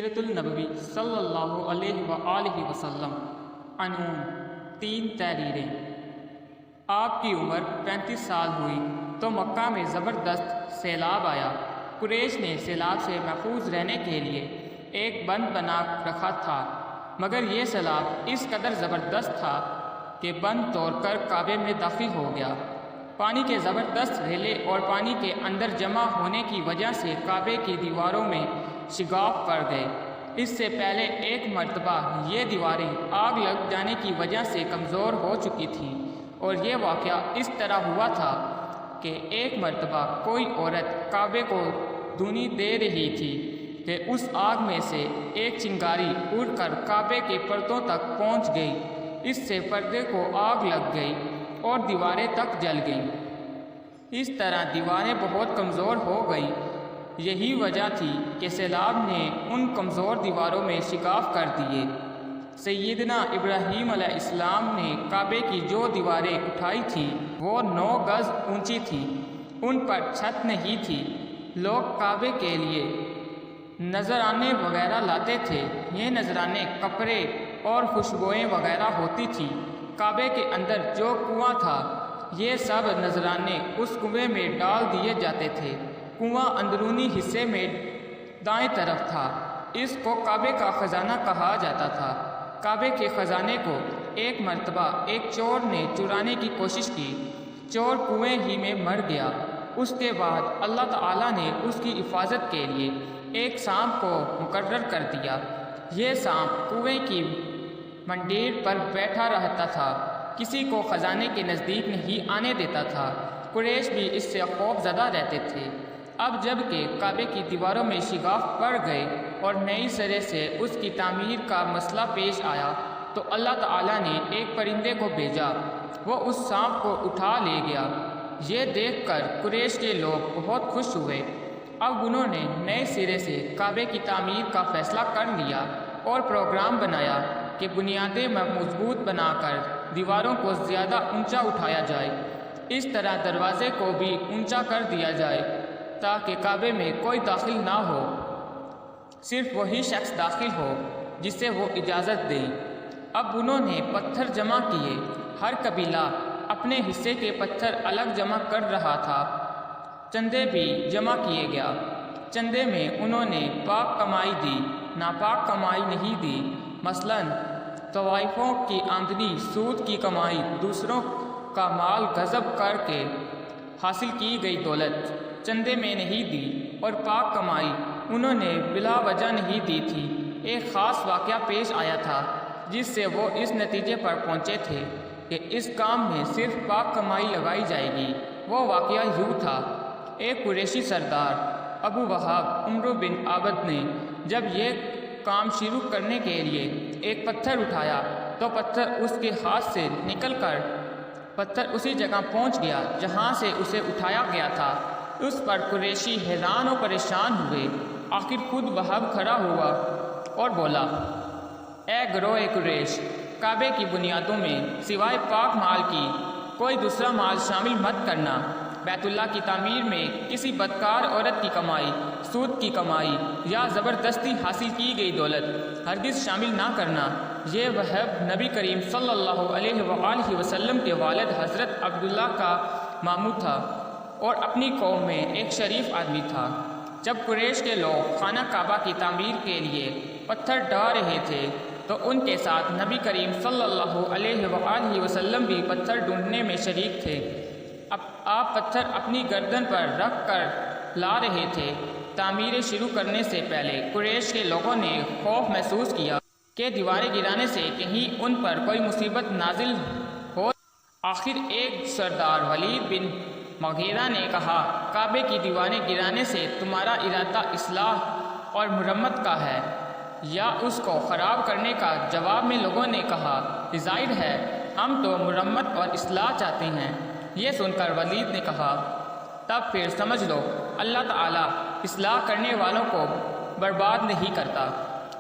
سیرت النبوی صلی اللہ علیہ وآلہ وسلم عنوان 3 تحریریں۔ آپ کی عمر 35 سال ہوئی تو مکہ میں زبردست سیلاب آیا۔ قریش نے سیلاب سے محفوظ رہنے کے لیے ایک بند بنا رکھا تھا، مگر یہ سیلاب اس قدر زبردست تھا کہ بند توڑ کر کعبے میں داخل ہو گیا۔ پانی کے زبردست ریلے اور پانی کے اندر جمع ہونے کی وجہ سے کعبے کی دیواروں میں شگاف پڑ گئے۔ اس سے پہلے ایک مرتبہ یہ دیواریں آگ لگ جانے کی وجہ سے کمزور ہو چکی تھیں، اور یہ واقعہ اس طرح ہوا تھا کہ ایک مرتبہ کوئی عورت کعبے کو دھونی دے رہی تھی کہ اس آگ میں سے ایک چنگاری اڑ کر کعبے کے پردوں تک پہنچ گئی۔ اس سے پردے کو آگ لگ گئی اور دیواریں تک جل گئیں۔ اس طرح دیواریں بہت کمزور ہو گئیں۔ یہی وجہ تھی کہ سیلاب نے ان کمزور دیواروں میں شگاف کر دیے۔ سیدنا ابراہیم علیہ السلام نے کعبے کی جو دیواریں اٹھائی تھیں وہ 9 گز اونچی تھیں، ان پر چھت نہیں تھی۔ لوگ کعبے کے لیے نذرانے وغیرہ لاتے تھے۔ یہ نذرانے کپڑے اور خوشبوئیں وغیرہ ہوتی تھیں۔ کعبے کے اندر جو کنواں تھا، یہ سب نذرانے اس کنویں میں ڈال دیے جاتے تھے۔ کنواں اندرونی حصے میں دائیں طرف تھا۔ اس کو کعبے کا خزانہ کہا جاتا تھا۔ کعبے کے خزانے کو ایک مرتبہ ایک چور نے چرانے کی کوشش کی۔ چور کنویں ہی میں مر گیا۔ اس کے بعد اللہ تعالیٰ نے اس کی حفاظت کے لیے ایک سانپ کو مقرر کر دیا۔ یہ سانپ کنویں کی منڈیر پر بیٹھا رہتا تھا، کسی کو خزانے کے نزدیک نہیں آنے دیتا تھا۔ قریش بھی اس سے خوف زدہ رہتے تھے۔ اب جب کہ کعبے کی دیواروں میں شگاف پڑ گئے اور نئی سرے سے اس کی تعمیر کا مسئلہ پیش آیا، تو اللہ تعالیٰ نے ایک پرندے کو بھیجا۔ وہ اس سانپ کو اٹھا لے گیا۔ یہ دیکھ کر قریش کے لوگ بہت خوش ہوئے۔ اب انہوں نے نئے سرے سے کعبے کی تعمیر کا فیصلہ کر لیا اور پروگرام بنایا کہ بنیادیں مضبوط بنا کر دیواروں کو زیادہ اونچا اٹھایا جائے۔ اس طرح دروازے کو بھی اونچا کر دیا جائے تاکہ کعبے میں کوئی داخل نہ ہو، صرف وہی شخص داخل ہو جسے وہ اجازت دے۔ اب انہوں نے پتھر جمع کیے۔ ہر قبیلہ اپنے حصے کے پتھر الگ جمع کر رہا تھا۔ چندے بھی جمع کیے گیا۔ چندے میں انہوں نے پاک کمائی دی، ناپاک کمائی نہیں دی۔ مثلاً طوائفوں کی آمدنی، سود کی کمائی، دوسروں کا مال غصب کر کے حاصل کی گئی دولت چندے میں نہیں دی، اور پاک کمائی انہوں نے بلا وجہ نہیں دی تھی۔ ایک خاص واقعہ پیش آیا تھا جس سے وہ اس نتیجے پر پہنچے تھے کہ اس کام میں صرف پاک کمائی لگائی جائے گی۔ وہ واقعہ یوں تھا۔ ایک قریشی سردار ابو وہاب عمرو بن عابد نے جب یہ کام شروع کرنے کے لیے ایک پتھر اٹھایا تو پتھر اس کے ہاتھ سے نکل کر پتھر اسی جگہ پہنچ گیا جہاں سے اسے اٹھایا گیا تھا۔ اس پر قریشی حیران و پریشان ہوئے۔ آخر خود وہاب کھڑا ہوا اور بولا، اے گروہ قریش، کعبے کی بنیادوں میں سوائے پاک مال کی کوئی دوسرا مال شامل مت کرنا۔ بیت اللہ کی تعمیر میں کسی بدکار عورت کی کمائی، سود کی کمائی یا زبردستی حاصل کی گئی دولت ہرگز شامل نہ کرنا۔ یہ وہاب نبی کریم صلی اللہ علیہ وآلہ وسلم کے والد حضرت عبداللہ کا ماموں تھا اور اپنی قوم میں ایک شریف آدمی تھا۔ جب قریش کے لوگ خانہ کعبہ کی تعمیر کے لیے پتھر ڈال رہے تھے تو ان کے ساتھ نبی کریم صلی اللہ علیہ وآلہ وسلم بھی پتھر ڈھونڈنے میں شریک تھے۔ اب آپ پتھر اپنی گردن پر رکھ کر لا رہے تھے۔ تعمیریں شروع کرنے سے پہلے قریش کے لوگوں نے خوف محسوس کیا کہ دیواریں گرانے سے کہیں ان پر کوئی مصیبت نازل ہو۔ آخر ایک سردار ولید بن مغیرہ نے کہا، کعبے کی دیواریں گرانے سے تمہارا ارادہ اصلاح اور مرمت کا ہے یا اس کو خراب کرنے کا؟ جواب میں لوگوں نے کہا، ظاہر ہے ہم تو مرمت اور اصلاح چاہتے ہیں۔ یہ سن کر ولید نے کہا، تب پھر سمجھ لو اللہ تعالیٰ اصلاح کرنے والوں کو برباد نہیں کرتا۔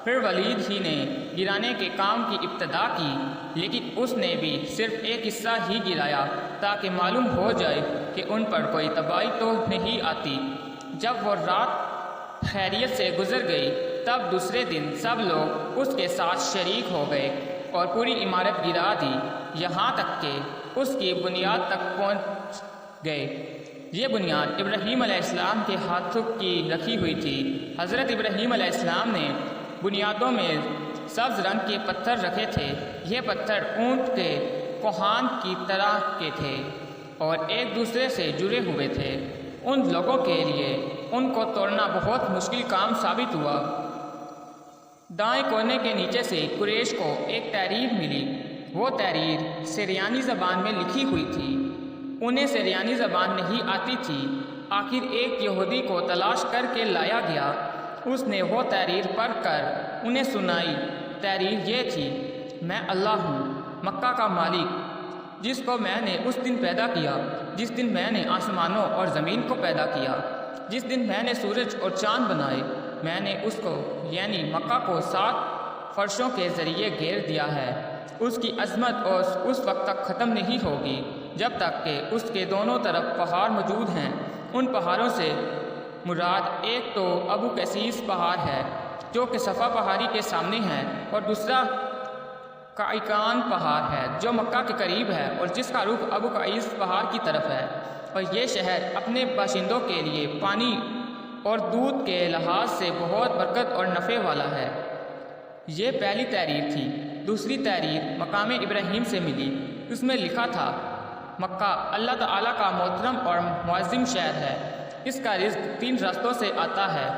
پھر ولید ہی نے گرانے کے کام کی ابتدا کی، لیکن اس نے بھی صرف ایک حصہ ہی گرایا تاکہ معلوم ہو جائے کہ ان پر کوئی تباہی تو نہیں آتی۔ جب وہ رات خیریت سے گزر گئی تب دوسرے دن سب لوگ اس کے ساتھ شریک ہو گئے اور پوری عمارت گرا دی، یہاں تک کہ اس کی بنیاد تک پہنچ گئے۔ یہ بنیاد ابراہیم علیہ السلام کے ہاتھوں کی رکھی ہوئی تھی۔ حضرت ابراہیم علیہ السلام نے بنیادوں میں سبز رنگ کے پتھر رکھے تھے۔ یہ پتھر اونٹ کے کوہان کی طرح کے تھے اور ایک دوسرے سے جڑے ہوئے تھے۔ ان لوگوں کے لیے ان کو توڑنا بہت مشکل کام ثابت ہوا۔ دائیں کونے کے نیچے سے قریش کو ایک تحریر ملی۔ وہ تحریر سریانی زبان میں لکھی ہوئی تھی۔ انہیں سریانی زبان نہیں آتی تھی۔ آخر ایک یہودی کو تلاش کر کے لایا گیا۔ اس نے وہ تحریر پڑھ کر انہیں سنائی۔ تحریر یہ تھی: میں اللہ ہوں، مکہ کا مالک، جس کو میں نے اس دن پیدا کیا جس دن میں نے آسمانوں اور زمین کو پیدا کیا، جس دن میں نے سورج اور چاند بنائے۔ میں نے اس کو یعنی مکہ کو 7 فرشوں کے ذریعے گھیر دیا ہے۔ اس کی عظمت اس وقت تک ختم نہیں ہوگی جب تک کہ اس کے دونوں طرف پہاڑ موجود ہیں۔ ان پہاڑوں سے مراد ایک تو ابو قیس پہاڑ ہے جو کہ صفا پہاڑی کے سامنے ہے، اور دوسرا قائقان پہاڑ ہے جو مکہ کے قریب ہے اور جس کا رخ ابو قیس پہاڑ کی طرف ہے۔ اور یہ شہر اپنے باشندوں کے لیے پانی اور دودھ کے لحاظ سے بہت برکت اور نفع والا ہے۔ یہ پہلی تحریر تھی۔ دوسری تحریر مقام ابراہیم سے ملی۔ اس میں لکھا تھا: مکہ اللہ تعالیٰ کا محترم اور معظم شہر ہے۔ اس کا رزق 3 راستوں سے آتا ہے۔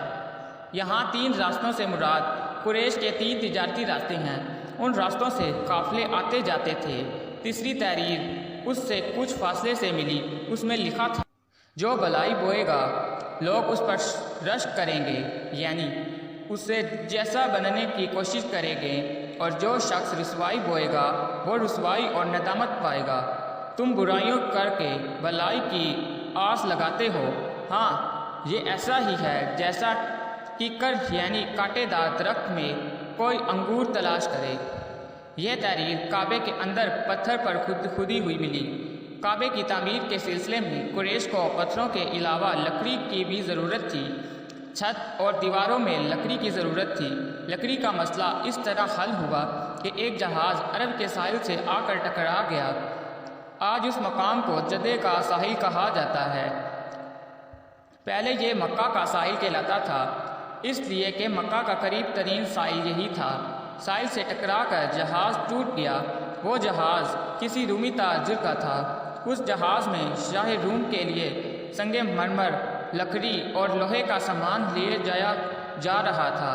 یہاں 3 راستوں سے مراد قریش کے 3 تجارتی راستے ہیں۔ ان راستوں سے قافلے آتے جاتے تھے۔ تیسری تحریر اس سے کچھ فاصلے سے ملی۔ اس میں لکھا تھا: جو بلائی بوئے گا لوگ اس پر رشک کریں گے، یعنی اس سے جیسا بننے کی کوشش کریں گے، اور جو شخص رسوائی بوئے گا وہ رسوائی اور ندامت پائے گا۔ تم برائیوں کر کے بلائی کی آس لگاتے ہو۔ ہاں، یہ ایسا ہی ہے جیسا کیکر یعنی کانٹے دار درخت میں کوئی انگور تلاش کرے۔ یہ تحریر کعبے کے اندر پتھر پر کھدی ہوئی ملی۔ کعبے کی تعمیر کے سلسلے میں قریش کو پتھروں کے علاوہ لکڑی کی بھی ضرورت تھی۔ چھت اور دیواروں میں لکڑی کی ضرورت تھی۔ لکڑی کا مسئلہ اس طرح حل ہوا کہ ایک جہاز عرب کے ساحل سے آ کر ٹکرا گیا۔ آج اس مقام کو جدے کا ساحل کہا جاتا ہے۔ پہلے یہ مکہ کا ساحل کہلاتا تھا، اس لیے کہ مکہ کا قریب ترین ساحل یہی تھا۔ ساحل سے ٹکرا کر جہاز ٹوٹ گیا۔ وہ جہاز کسی رومی تاجر کا تھا۔ اس جہاز میں شاہ روم کے لیے سنگ مرمر، لکڑی اور لوہے کا سامان لے جایا جا رہا تھا۔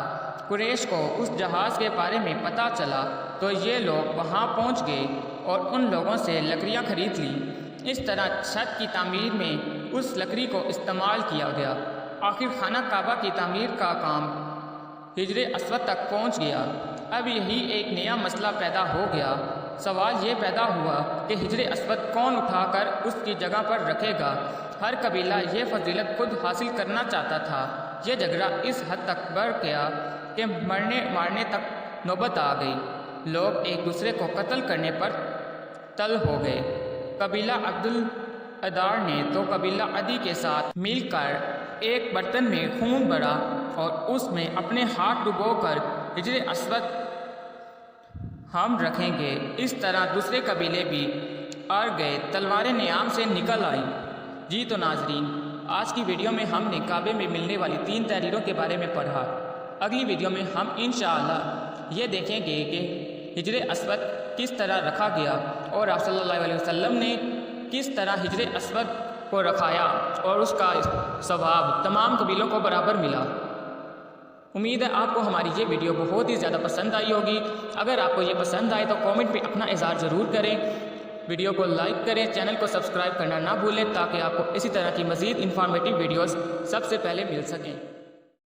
قریش کو اس جہاز کے بارے میں پتہ چلا تو یہ لوگ وہاں پہنچ گئے اور ان لوگوں سے لکڑیاں خرید لیں۔ اس طرح چھت کی تعمیر میں اس لکڑی کو استعمال کیا گیا۔ آخر خانہ کعبہ کی تعمیر کا کام حجر اسود تک پہنچ گیا۔ اب یہی ایک نیا مسئلہ پیدا ہو گیا۔ سوال یہ پیدا ہوا کہ حجر اسود کون اٹھا کر اس کی جگہ پر رکھے گا؟ ہر قبیلہ یہ فضیلت خود حاصل کرنا چاہتا تھا۔ یہ جھگڑا اس حد تک بڑھ گیا کہ مارنے تک نوبت آ گئی۔ لوگ ایک دوسرے کو قتل کرنے پر تل ہو گئے۔ قبیلہ عبد الادار نے تو قبیلہ عدی کے ساتھ مل کر ایک برتن میں خون بھرا اور اس میں اپنے ہاتھ ڈبو کر حجر اسود ہم رکھیں گے۔ اس طرح دوسرے قبیلے بھی اڑ گئے، تلواریں نیام سے نکل آئیں۔ جی تو ناظرین، آج کی ویڈیو میں ہم نے کعبے میں ملنے والی 3 تحریروں کے بارے میں پڑھا۔ اگلی ویڈیو میں ہم انشاءاللہ یہ دیکھیں گے کہ حجر اسود کس طرح رکھا گیا اور آپ صلی اللہ علیہ وسلم نے کس طرح حجر اسود کو رکھایا اور اس کا ثواب تمام قبیلوں کو برابر ملا۔ امید ہے آپ کو ہماری یہ ویڈیو بہت ہی زیادہ پسند آئی ہوگی۔ اگر آپ کو یہ پسند آئے تو کامنٹ پہ اپنا اظہار ضرور کریں، ویڈیو کو لائک کریں، چینل کو سبسکرائب کرنا نہ بھولیں تاکہ آپ کو اسی طرح کی مزید انفارمیٹیو ویڈیوز سب سے پہلے مل سکیں۔